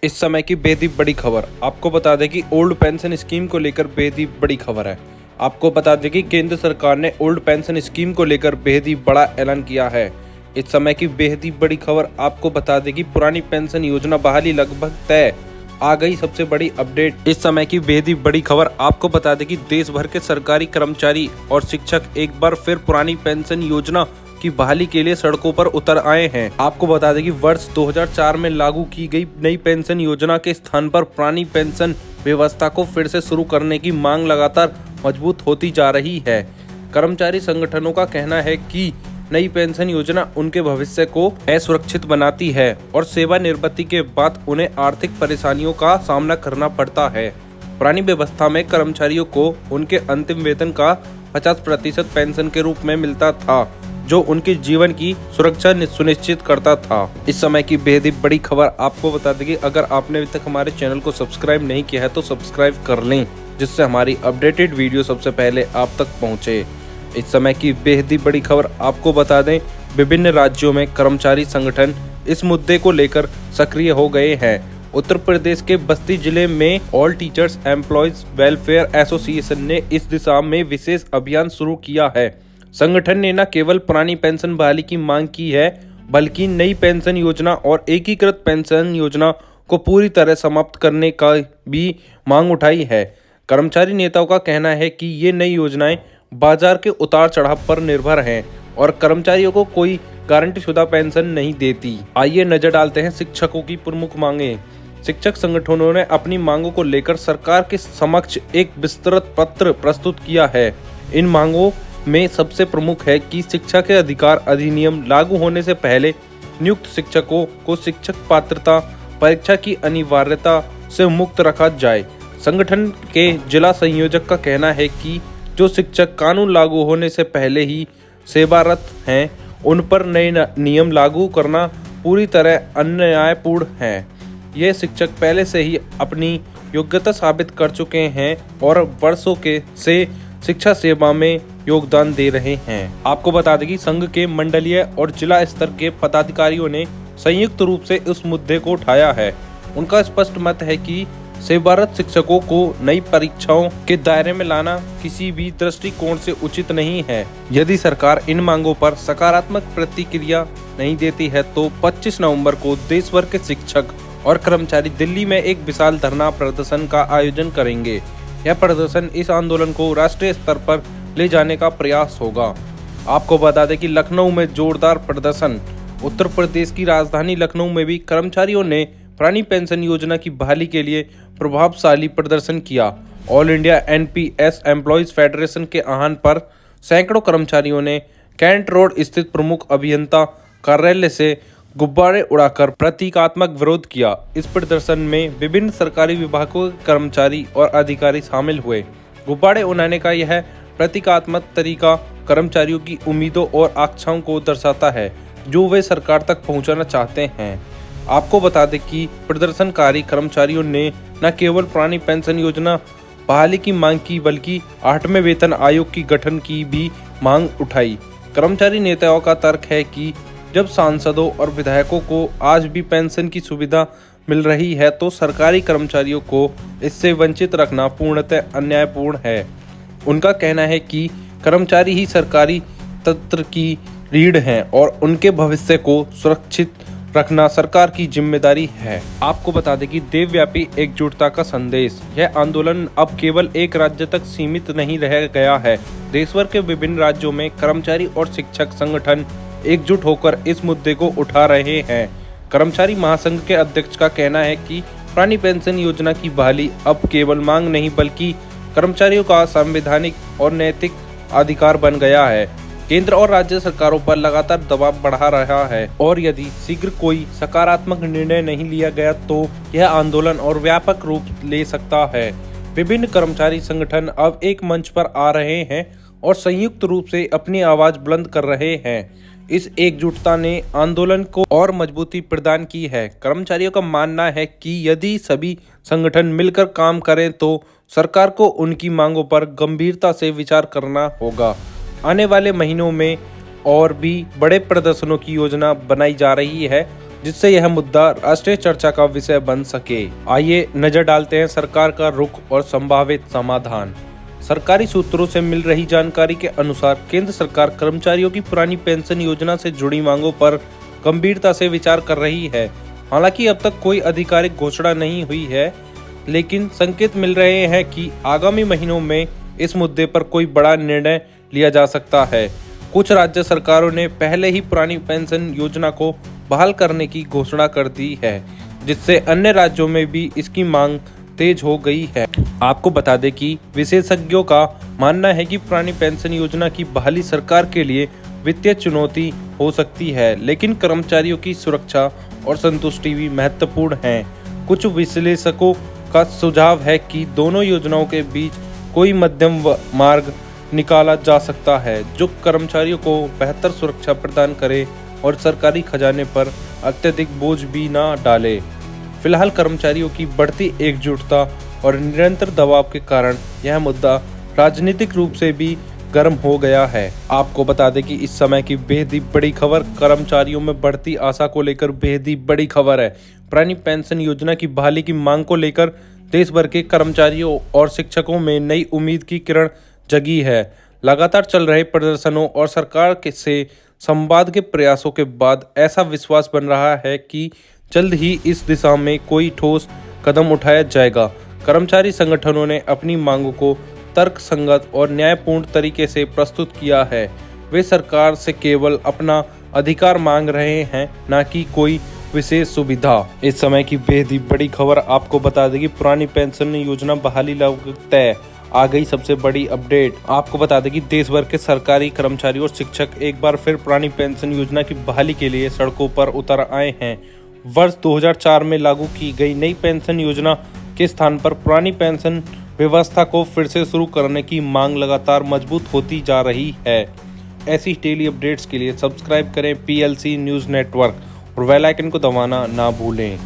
इस समय की बेहद बड़ी खबर। आपको बता दें कि ओल्ड पेंशन स्कीम को लेकर बेहद बड़ी खबर है। आपको बता दें कि केंद्र सरकार ने ओल्ड पेंशन स्कीम को लेकर बेहद बड़ा ऐलान किया है। इस समय की बेहद बड़ी खबर आपको बता दें कि पुरानी पेंशन योजना बहाली लगभग तय। आ गई सबसे बड़ी अपडेट। इस समय की बेहद बड़ी खबर आपको बता दें कि देश भर के सरकारी कर्मचारी और शिक्षक एक बार फिर पुरानी पेंशन योजना की बहाली के लिए सड़कों पर उतर आए हैं। आपको बता दें कि वर्ष 2004 में लागू की गई नई पेंशन योजना के स्थान पर पुरानी पेंशन व्यवस्था को फिर से शुरू करने की मांग लगातार मजबूत होती जा रही है। कर्मचारी संगठनों का कहना है कि नई पेंशन योजना उनके भविष्य को असुरक्षित बनाती है और सेवानिवृत्ति के बाद उन्हें आर्थिक परेशानियों का सामना करना पड़ता है। पुरानी व्यवस्था में कर्मचारियों को उनके अंतिम वेतन का 50% पेंशन के रूप में मिलता था, जो उनके जीवन की सुरक्षा सुनिश्चित करता था। इस समय की बेहद बड़ी खबर आपको बता दें कि अगर आपने अभी तक हमारे चैनल को सब्सक्राइब नहीं किया है तो सब्सक्राइब कर लें, जिससे हमारी अपडेटेड वीडियो सबसे पहले आप तक पहुंचे। इस समय की बेहद बड़ी खबर आपको बता दें, विभिन्न राज्यों में कर्मचारी संगठन इस मुद्दे को लेकर सक्रिय हो गए हैं। उत्तर प्रदेश के बस्ती जिले में all teachers employees welfare association ने इस दिशा में विशेष अभियान शुरू किया है। संगठन ने न केवल पुरानी पेंशन बहाली की मांग की है, बल्कि नई पेंशन योजना और एकीकृत पेंशन योजना को पूरी तरह समाप्त करने का भी मांग उठाई है। कर्मचारी नेताओं का कहना है कि ये नई योजनाएं बाजार के उतार चढ़ाव पर निर्भर हैं और कर्मचारियों को कोई गारंटीशुदा पेंशन नहीं देती। आइए नजर डालते हैं शिक्षकों की प्रमुख मांगे। शिक्षक संगठनों ने अपनी मांगों को लेकर सरकार के समक्ष एक विस्तृत पत्र प्रस्तुत किया है। इन मांगों में सबसे प्रमुख है कि शिक्षा के अधिकार अधिनियम लागू होने से पहले नियुक्त शिक्षकों को शिक्षक पात्रता परीक्षा की अनिवार्यता से मुक्त रखा जाए। संगठन के जिला संयोजक का कहना है कि जो शिक्षक कानून लागू होने से पहले ही सेवारत हैं, उन पर नए नियम लागू करना पूरी तरह अन्यायपूर्ण है। ये शिक्षक पहले से ही अपनी योग्यता साबित कर चुके हैं और वर्षों से शिक्षा सेवा में योगदान दे रहे हैं। आपको बता दें कि संघ के मंडलीय और जिला स्तर के पदाधिकारियों ने संयुक्त रूप से इस मुद्दे को उठाया है। उनका स्पष्ट मत है कि सेवारत शिक्षकों को नई परीक्षाओं के दायरे में लाना किसी भी दृष्टिकोण से उचित नहीं है। यदि सरकार इन मांगों पर सकारात्मक प्रतिक्रिया नहीं देती है तो 25 नवंबर को देश भर के शिक्षक और कर्मचारी दिल्ली में एक विशाल धरना प्रदर्शन का आयोजन करेंगे। यह प्रदर्शन इस आंदोलन को राष्ट्रीय स्तर पर ले जाने का प्रयास होगा। आपको बता दें कि लखनऊ में जोरदार प्रदर्शन। उत्तर प्रदेश की राजधानी लखनऊ में भी कर्मचारियों ने पुरानी पेंशन योजना की बहाली के लिए प्रभावशाली प्रदर्शन किया। All India NPS employees federation के आह्वान पर सैकड़ों कर्मचारियों ने कैंट रोड स्थित प्रमुख अभियंता कार्यालय से गुब्बारे उड़ाकर प्रतीकात्मक विरोध किया। इस प्रदर्शन में विभिन्न सरकारी विभागों के कर्मचारी और अधिकारी शामिल हुए। गुब्बारे उड़ाने का यह प्रतीकात्मक तरीका कर्मचारियों की उम्मीदों और आकांक्षाओं को दर्शाता है, जो वे सरकार तक पहुंचाना चाहते हैं। आपको बता दें कि प्रदर्शनकारी कर्मचारियों ने न केवल पुरानी पेंशन योजना बहाली की मांग की, बल्कि 8वें वेतन आयोग की गठन की भी मांग उठाई। कर्मचारी नेताओं का तर्क है कि जब सांसदों और विधायकों को आज भी पेंशन की सुविधा मिल रही है तो सरकारी कर्मचारियों को इससे वंचित रखना पूर्णतः अन्यायपूर्ण है। उनका कहना है कि कर्मचारी ही सरकारी तंत्र की रीढ़ हैं और उनके भविष्य को सुरक्षित रखना सरकार की जिम्मेदारी है। आपको बता दें कि देशव्यापी एकजुटता का संदेश। यह आंदोलन अब केवल एक राज्य तक सीमित नहीं रह गया है। देशभर के विभिन्न राज्यों में कर्मचारी और शिक्षक संगठन एकजुट होकर इस मुद्दे को उठा रहे हैं। कर्मचारी महासंघ के अध्यक्ष का कहना है कि पुरानी पेंशन योजना की बहाली अब केवल मांग नहीं, बल्कि कर्मचारियों का संवैधानिक और नैतिक अधिकार बन गया है। केंद्र और राज्य सरकारों पर लगातार दबाव बढ़ा रहा है और यदि शीघ्र कोई सकारात्मक निर्णय नहीं लिया गया तो यह आंदोलन और व्यापक रूप ले सकता है। विभिन्न कर्मचारी संगठन अब एक मंच पर आ रहे हैं और संयुक्त रूप से अपनी आवाज बुलंद कर रहे हैं। इस एकजुटता ने आंदोलन को और मजबूती प्रदान की है। कर्मचारियों का मानना है कि यदि सभी संगठन मिलकर काम करें तो सरकार को उनकी मांगों पर गंभीरता से विचार करना होगा। आने वाले महीनों में और भी बड़े प्रदर्शनों की योजना बनाई जा रही है, जिससे यह मुद्दा राष्ट्रीय चर्चा का विषय बन सके। आइए नजर डालते हैं सरकार का रुख और संभावित समाधान। सरकारी सूत्रों से मिल रही जानकारी के अनुसार केंद्र सरकार कर्मचारियों की पुरानी पेंशन योजना से जुड़ी मांगों पर गंभीरता से विचार कर रही है। हालांकि अब तक कोई आधिकारिक घोषणा नहीं हुई है, लेकिन संकेत मिल रहे हैं कि आगामी महीनों में इस मुद्दे पर कोई बड़ा निर्णय लिया जा सकता है। कुछ राज्य सरकारों ने पहले ही पुरानी पेंशन योजना को बहाल करने की घोषणा कर दी है, जिससे अन्य राज्यों में भी इसकी मांग तेज हो गई है। आपको बता दें कि विशेषज्ञों का मानना है कि पुरानी पेंशन योजना की बहाली सरकार के लिए वित्तीय चुनौती हो सकती है, लेकिन कर्मचारियों की सुरक्षा और संतुष्टि भी महत्वपूर्ण है। कुछ विश्लेषकों का सुझाव है कि दोनों योजनाओं के बीच कोई मध्यम मार्ग निकाला जा सकता है, जो कर्मचारियों को बेहतर सुरक्षा प्रदान करे और सरकारी खजाने पर अत्यधिक बोझ भी ना डाले। फिलहाल कर्मचारियों की बढ़ती एकजुटता और निरंतर दबाव के कारण यह मुद्दा राजनीतिक रूप से भी गर्म हो गया है। आपको बता दें कि इस समय की बेहद ही बड़ी खबर, कर्मचारियों में बढ़ती आशा को लेकर बेहद ही बड़ी खबर है। पुरानी पेंशन योजना की बहाली की मांग को लेकर देश भर के कर्मचारियों और शिक्षकों में नई उम्मीद की किरण जगी है। लगातार चल रहे प्रदर्शनों और सरकार से संवाद के प्रयासों के बाद ऐसा विश्वास बन रहा है कि जल्द ही इस दिशा में कोई ठोस कदम उठाया जाएगा। कर्मचारी संगठनों ने अपनी मांगों को तर्कसंगत और न्यायपूर्ण तरीके से प्रस्तुत किया है। वे सरकार से केवल अपना अधिकार मांग रहे हैं, न कि कोई विशेष सुविधा। इस समय की बेहद ही बड़ी खबर आपको बता दें कि पुरानी पेंशन योजना बहाली लगभग तय। आ गई सबसे बड़ी अपडेट। आपको बता दें कि देश भर के सरकारी कर्मचारी और शिक्षक एक बार फिर पुरानी पेंशन योजना की बहाली के लिए सड़कों पर उतर आए हैं। वर्ष 2004 में लागू की गई नई पेंशन योजना के स्थान पर पुरानी पेंशन व्यवस्था को फिर से शुरू करने की मांग लगातार मजबूत होती जा रही है। ऐसी डेली अपडेट्स के लिए सब्सक्राइब करें PLC न्यूज़ नेटवर्क और बेल आइकन को दबाना ना भूलें।